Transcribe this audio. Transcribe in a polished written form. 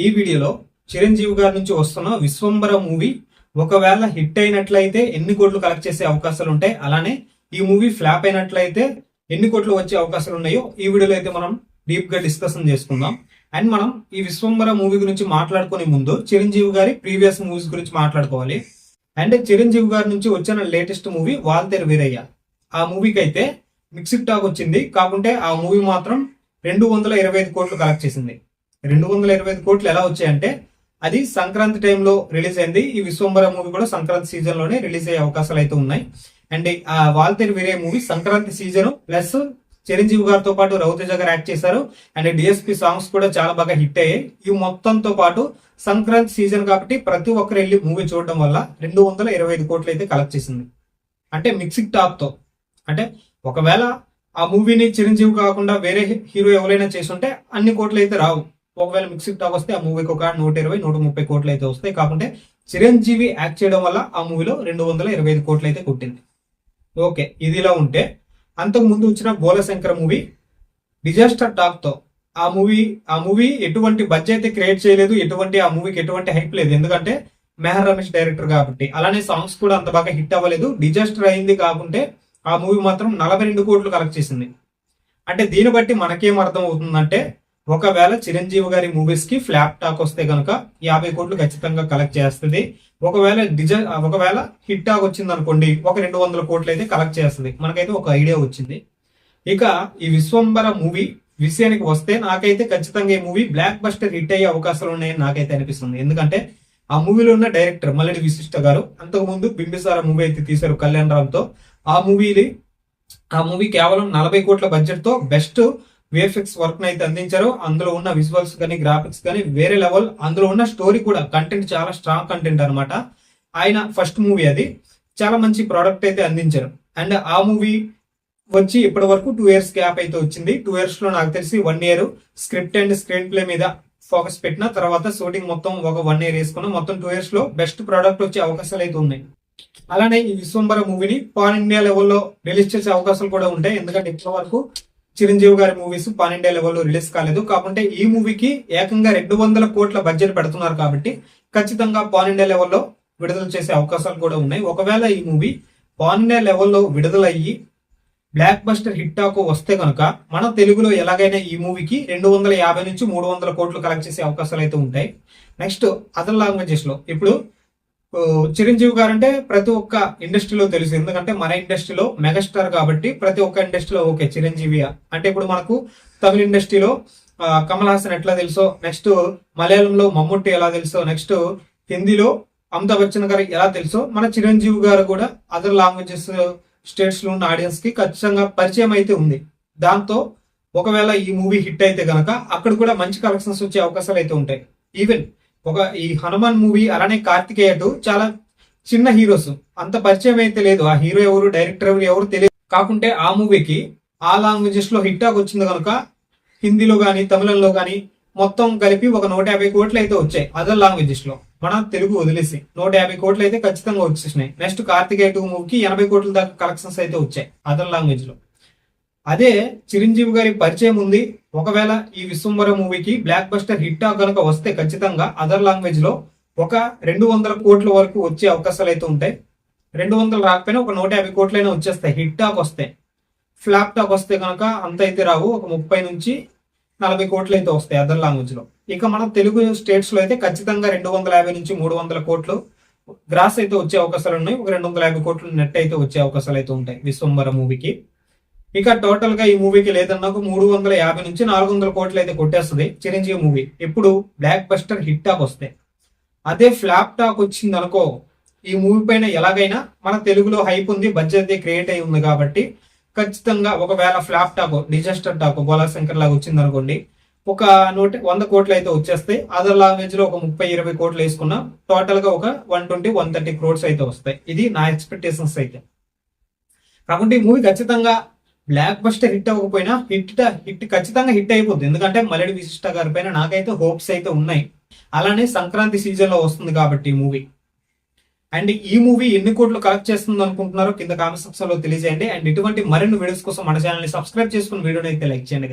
ఈ వీడియోలో చిరంజీవి గారి నుంచి వస్తున్న విశ్వంబర మూవీ ఒకవేళ హిట్ అయినట్లయితే ఎన్ని కోట్లు కలెక్ట్ చేసే అవకాశాలు ఉంటాయి, అలానే ఈ మూవీ ఫ్లాప్ అయినట్లయితే ఎన్ని కోట్లు వచ్చే అవకాశాలు ఉన్నాయో ఈ వీడియోలో అయితే మనం డీప్ గా డిస్కషన్ చేసుకుందాం. అండ్ మనం ఈ విశ్వంబర మూవీ గురించి మాట్లాడుకునే ముందు చిరంజీవి గారి ప్రీవియస్ మూవీస్ గురించి మాట్లాడుకోవాలి. అండ్ చిరంజీవి గారి నుంచి వచ్చిన లేటెస్ట్ మూవీ వాల్తేరు వీరయ్య, ఆ మూవీకి అయితే మిక్స్డ్ టాక్ వచ్చింది. కాకుంటే ఆ మూవీ మాత్రం 225 కోట్లు కలెక్ట్ చేసింది. 225 కోట్లు ఎలా వచ్చాయంటే అది సంక్రాంతి టైంలో రిలీజ్ అయింది. ఈ విశ్వంబర మూవీ కూడా సంక్రాంతి సీజన్ లోనే రిలీజ్ అయ్యే అవకాశాలు అయితే ఉన్నాయి. అండ్ ఆ Waltair Veeraiah movie Sankranti season plus Chiranjeevi గారితో పాటు రవితేజ గారు యాక్ట్ చేశారు. అండ్ డిఎస్పి సాంగ్స్ కూడా చాలా బాగా హిట్ అయ్యాయి. ఈ మొత్తంతో పాటు సంక్రాంతి సీజన్ కాబట్టి ప్రతి ఒక్కరు వెళ్ళి మూవీ చూడడం వల్ల 225 కోట్లు అయితే కలెక్ట్ చేసింది. అంటే మిక్స్డ్ టాప్ తో, అంటే ఒకవేళ ఆ మూవీని చిరంజీవి కాకుండా వేరే హీరో ఎవరైనా చేస్తుంటే అన్ని కోట్లు అయితే రావు. ఒకవేళ మిక్స్డ్ టాక్ వస్తే ఆ మూవీకి ఒక 120-130 కోట్లు అయితే వస్తాయి. కాకుంటే చిరంజీవి యాక్ట్ చేయడం వల్ల ఆ మూవీలో 225 కోట్లు అయితే కొట్టింది. ఓకే, ఇది ఇలా ఉంటే అంతకు ముందు వచ్చిన బోలశంకర మూవీ డిజాస్టర్ టాక్ తో ఆ మూవీ ఎటువంటి బడ్జెట్ క్రియేట్ చేయలేదు, ఆ మూవీకి ఎటువంటి హైప్ లేదు. ఎందుకంటే మెహర్ రమేష్ డైరెక్టర్ కాబట్టి. అలానే సాంగ్స్ కూడా అంత బాగా హిట్ అవ్వలేదు. డిజాస్టర్ అయింది. కాకుంటే ఆ మూవీ మాత్రం 42 కోట్లు కలెక్ట్ చేసింది. అంటే దీన్ని బట్టి మనకేం అర్థం అవుతుందంటే ఒకవేళ చిరంజీవి గారి మూవీస్ కి ఫ్లాప్ టాక్ వస్తే కనుక 50 కోట్లు ఖచ్చితంగా కలెక్ట్ చేస్తుంది. ఒకవేళ హిట్ టాక్ వచ్చింది అనుకోండి, ఒక 200 కోట్లు అయితే కలెక్ట్ చేస్తుంది. మనకైతే ఒక ఐడియా వచ్చింది. ఇక ఈ విశ్వంబర మూవీ విషయానికి వస్తే నాకైతే ఖచ్చితంగా ఈ మూవీ బ్లాక్ బస్టర్ హిట్ అయ్యే అవకాశాలు ఉన్నాయని నాకైతే అనిపిస్తుంది. ఎందుకంటే ఆ మూవీలో ఉన్న డైరెక్టర్ మల్లెడి విశిష్ట గారు అంతకు ముందు బింబిసార మూవీ అయితే తీశారు కళ్యాణ్ రామ్ తో. ఆ మూవీ కేవలం 40 కోట్ల బడ్జెట్ తో బెస్ట్ విఎఫ్ఎక్స్ వర్క్ అయితే అందించారు. అందులో ఉన్న విజువల్స్ కానీ గ్రాఫిక్స్ కానీ వేరే లెవెల్. అందులో ఉన్న స్టోరీ కూడా కంటెంట్ చాలా స్ట్రాంగ్ కంటెంట్ అనమాట. ఆయన ఫస్ట్ మూవీ, అది చాలా మంచి ప్రోడక్ట్ అయితే అందించారు. అండ్ ఆ మూవీ వచ్చి ఇప్పటి వరకు 2 years గ్యాప్ అయితే వచ్చింది. 2 years లో నాకు తెలిసి 1 year script and screen play మీద ఫోకస్ పెట్టిన తర్వాత షూటింగ్ మొత్తం ఒక 1 year వేసుకున్న మొత్తం 2 years లో బెస్ట్ ప్రోడక్ట్ వచ్చే అవకాశాలు అయితే ఉన్నాయి. అలానే ఈ విశ్వంబర మూవీని పాన్ ఇండియా లెవెల్లో రిలీజ్ చేసే అవకాశాలు కూడా ఉంటాయి. ఎందుకంటే ఇప్పటి వరకు చిరంజీవి గారి మూవీస్ పాన్ ఇండియా లెవెల్లో రిలీజ్ కాలేదు. కాకుంటే ఈ మూవీకి ఏకంగా 200 కోట్ల బడ్జెట్ పెడుతున్నారు కాబట్టి ఖచ్చితంగా పాన్ ఇండియా లెవెల్లో విడుదల చేసే అవకాశాలు కూడా ఉన్నాయి. ఒకవేళ ఈ మూవీ పాన్ ఇండియా లెవెల్లో విడుదలయ్యి బ్లాక్ బస్టర్ హిట్ టాక్ వస్తే కనుక మన తెలుగులో ఎలాగైనా ఈ మూవీకి 250-300 కోట్లు కలెక్ట్ చేసే అవకాశాలు అయితే ఉంటాయి. నెక్స్ట్ అదర్ లాంగ్వేజెస్ లో ఇప్పుడు చిరంజీవి గారు అంటే ప్రతి ఒక్క ఇండస్ట్రీలో తెలుసు. ఎందుకంటే మన ఇండస్ట్రీలో మెగాస్టార్ కాబట్టి ప్రతి ఒక్క ఇండస్ట్రీలో ఓకే చిరంజీవి అంటే ఇప్పుడు మనకు తమిళ ఇండస్ట్రీలో కమల్ హాసన్ ఎట్లా తెలుసో, నెక్స్ట్ మలయాళంలో మమ్ముట్టి ఎలా తెలుసో, నెక్స్ట్ హిందీలో అమితాబ్ బచ్చన్ గారు ఎలా తెలుసో, మన చిరంజీవి గారు కూడా అదర్ లాంగ్వేజెస్ స్టేట్స్ లో ఉన్న ఆడియన్స్ కి ఖచ్చితంగా పరిచయం అయితే ఉంది. దాంతో ఒకవేళ ఈ మూవీ హిట్ అయితే గనక అక్కడ కూడా మంచి కలెక్షన్స్ వచ్చే అవకాశాలు అయితే ఉంటాయి. ఈవెన్ ఈ హనుమాన్ మూవీ అలానే కార్తికేయ 2 చాలా చిన్న హీరోస్, అంత పరిచయం అయితే లేదు. ఆ హీరో ఎవరు, డైరెక్టర్ ఎవరు తెలియదు. కాకుంటే ఆ మూవీకి ఆ లాంగ్వేజెస్ లో హిట్ టాక్ వచ్చింది కనుక హిందీలో గానీ తమిళంలో గానీ మొత్తం కలిపి ఒక 150 కోట్లు అయితే వచ్చాయి. అదర్ లాంగ్వేజెస్ లో మన తెలుగు వదిలేసి 150 కోట్లు అయితే ఖచ్చితంగా వచ్చేసినాయి. నెక్స్ట్ కార్తికేయ 2 మూవీకి 80 కోట్ల దాకా కలెక్షన్స్ అయితే వచ్చాయి అదర్ లాంగ్వేజ్ లో. అదే చిరంజీవి గారి పరిచయం ఉంది. ఒకవేళ ఈ విశ్వంబర మూవీకి బ్లాక్ బస్టర్ హిట్ టాక్ కనుక వస్తే ఖచ్చితంగా అదర్ లాంగ్వేజ్ లో ఒక 200 కోట్ల వరకు వచ్చే అవకాశాలు అయితే ఉంటాయి. 200 రాకపోయినా ఒక 150 కోట్లైనా వచ్చేస్తాయి హిట్ టాక్ వస్తే. ఫ్లాప్ టాక్ వస్తే కనుక అంత అయితే రావు, ఒక 30-40 కోట్లు అయితే వస్తాయి అదర్ లాంగ్వేజ్ లో. ఇక మన తెలుగు స్టేట్స్ లో అయితే ఖచ్చితంగా 250-300 కోట్లు గ్రాస్ అయితే వచ్చే అవకాశాలు ఉన్నాయి. ఒక 250 కోట్లు నెట్ అయితే వచ్చే అవకాశాలు అయితే ఉంటాయి విశ్వంబర మూవీకి. ఇక టోటల్ గా ఈ మూవీకి లేదన్నా 350-400 కోట్లు అయితే కొట్టేస్తుంది చిరంజీవి మూవీ ఎప్పుడు బ్లాక్ బస్టర్ హిట్ టాక్ వస్తే. అదే ఫ్లాప్ టాక్ వచ్చింది అనుకో, ఈ మూవీ పైన ఎలాగైనా మన తెలుగులో హైప్ ఉంది, బడ్జెట్ క్రియేట్ అయి ఉంది కాబట్టి ఖచ్చితంగా ఒకవేళ flop talk disaster talk Bhola Shankar లాగా వచ్చింది అనుకోండి, ఒక 100 కోట్లు అయితే వచ్చేస్తాయి. అదర్ లాంగ్వేజ్ లో ఒక 30-20 కోట్లు వేసుకున్నా టోటల్ గా ఒక 120-130 క్రోడ్స్ అయితే వస్తాయి. ఇది నా ఎక్స్పెక్టేషన్స్ అయితే. కాబట్టి ఈ మూవీ ఖచ్చితంగా బ్లాక్ బస్టర్ హిట్ అవ్వకపోయినా హిట్ ఖచ్చితంగా హిట్ అయిపోద్ది. ఎందుకంటే మల్లెడి విశిష్ట గారి పైన నాకైతే హోప్స్ అయితే ఉన్నాయి. అలానే సంక్రాంతి సీజన్ లో వస్తుంది కాబట్టి ఈ మూవీ. అండ్ ఈ మూవీ ఎన్ని కోట్లు కలెక్ట్ చేస్తుంది అనుకుంటున్నారో కింద కామెంట్ సెక్షన్ లో తెలియజేయండి. అండ్ ఇటువంటి మరిన్ని వీడియోస్ కోసం మన ఛానల్ ని సబ్స్క్రైబ్ చేసుకుని వీడియోని అయితే లైక్ చేయండి.